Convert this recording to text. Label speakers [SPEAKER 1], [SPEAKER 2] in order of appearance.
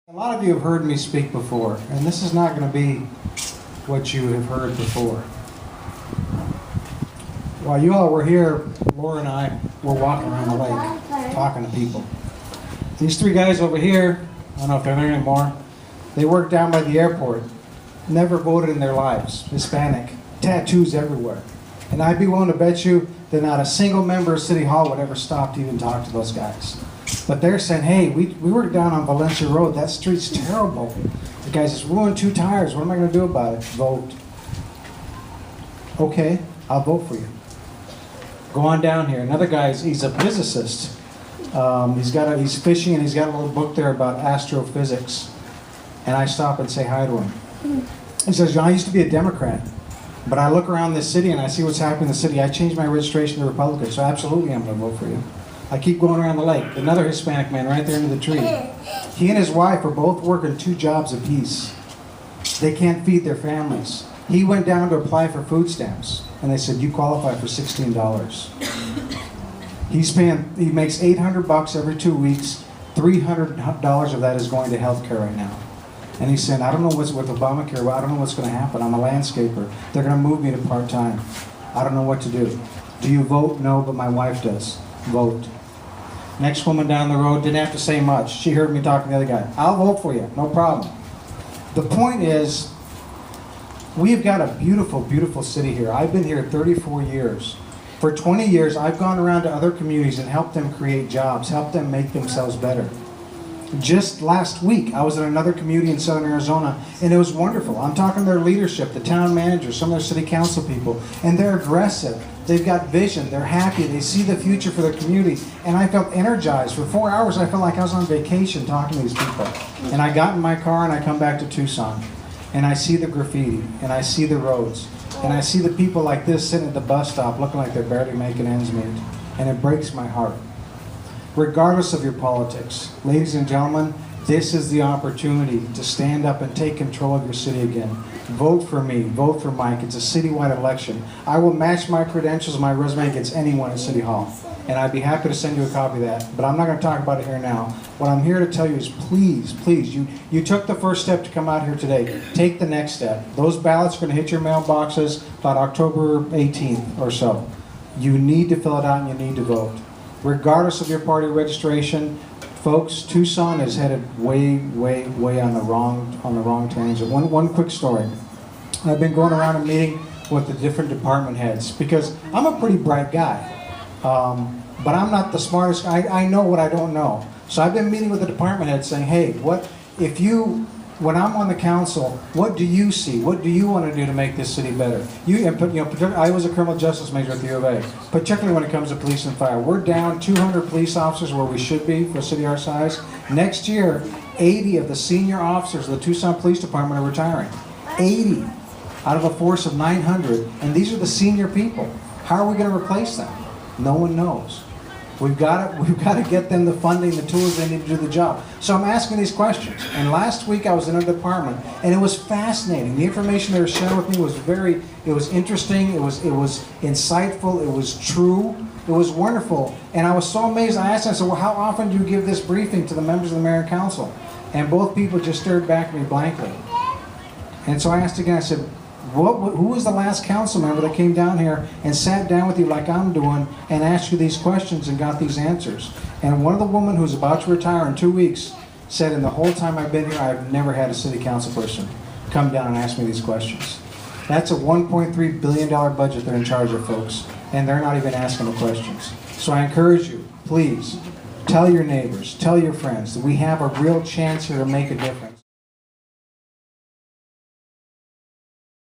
[SPEAKER 1] A lot of you have heard me speak before, and this is not going to be what you have heard before. While you all were here, Laura and I were walking around the lake, talking to people. These three guys over here, I don't know if they're there anymore, they work down by the airport, never voted in their lives, Hispanic, tattoos everywhere. And I'd be willing to bet you that not a single member of City Hall would ever stop to even talk to those guys. But they're saying, hey, we work down on Valencia Road. That street's terrible. The guy says, ruined 2 tires. What am I going to do about it? Vote. Okay, I'll vote for you. Go on down here. Another guy, he's a physicist. He's fishing, and he's got a little book there about astrophysics. And I stop and say hi to him. He says, I used to be a Democrat, but I look around this city and I see what's happening in the city. I changed my registration to Republican, so absolutely I'm going to vote for you. I keep going around the lake. Another Hispanic man right there under the tree. He and his wife are both working 2 jobs apiece. They can't feed their families. He went down to apply for food stamps, and they said, you qualify for $16. He makes $800 every 2 weeks. $300 of that is going to healthcare right now. And he's saying, I don't know what's with Obamacare, but I don't know what's going to happen. I'm a landscaper. They're going to move me to part-time. I don't know what to do. Do you vote? No, but my wife does. Vote. Next woman down the road didn't have to say much. She heard me talking to the other guy. I'll vote for you. No problem. The point is, we've got a beautiful, beautiful city here. I've been here 34 years. For 20 years, I've gone around to other communities and helped them create jobs, helped them make themselves better. Just last week, I was in another community in southern Arizona, and it was wonderful. I'm talking to their leadership, the town manager, some of their city council people, and they're aggressive. They've got vision. They're happy. They see the future for their community. And I felt energized. For 4 hours, I felt like I was on vacation talking to these people. And I got in my car, and I come back to Tucson, and I see the graffiti, and I see the roads, and I see the people like this sitting at the bus stop looking like they're barely making ends meet. And it breaks my heart. Regardless of your politics, ladies and gentlemen, this is the opportunity to stand up and take control of your city again. Vote for me. Vote for Mike. It's a citywide election. I will match my credentials and my resume against anyone at City Hall. And I'd be happy to send you a copy of that. But I'm not going to talk about it here now. What I'm here to tell you is please, please, you took the first step to come out here today. Take the next step. Those ballots are going to hit your mailboxes about October 18th or so. You need to fill it out and you need to vote. Regardless of your party registration, folks, Tucson is headed way, way, way on the wrong tangent. One quick story. I've been going around and meeting with the different department heads because I'm a pretty bright guy, but I'm not the smartest. I know what I don't know. So I've been meeting with the department heads saying, hey, when I'm on the council, what do you see? What do you want to do to make this city better? I was a criminal justice major at the U of A, particularly when it comes to police and fire. We're down 200 police officers where we should be for a city our size. Next year, 80 of the senior officers of the Tucson Police Department are retiring. 80 out of a force of 900, and these are the senior people. How are we going to replace them? No one knows. We've got to get them the funding, the tools they need to do the job. So I'm asking these questions. And last week I was in a department, and it was fascinating. The information they were sharing with me was interesting, it was insightful, it was true, it was wonderful. And I was so amazed. I asked them, I said, well, how often do you give this briefing to the members of the mayor and council? And both people just stared back at me blankly. And so I asked again, I said, who was the last council member that came down here and sat down with you like I'm doing and asked you these questions and got these answers? And one of the women who's about to retire in 2 weeks said, in the whole time I've been here, I've never had a city council person come down and ask me these questions. That's a $1.3 billion budget they're in charge of, folks, and they're not even asking the questions. So I encourage you, please, tell your neighbors, tell your friends that we have a real chance here to make a difference.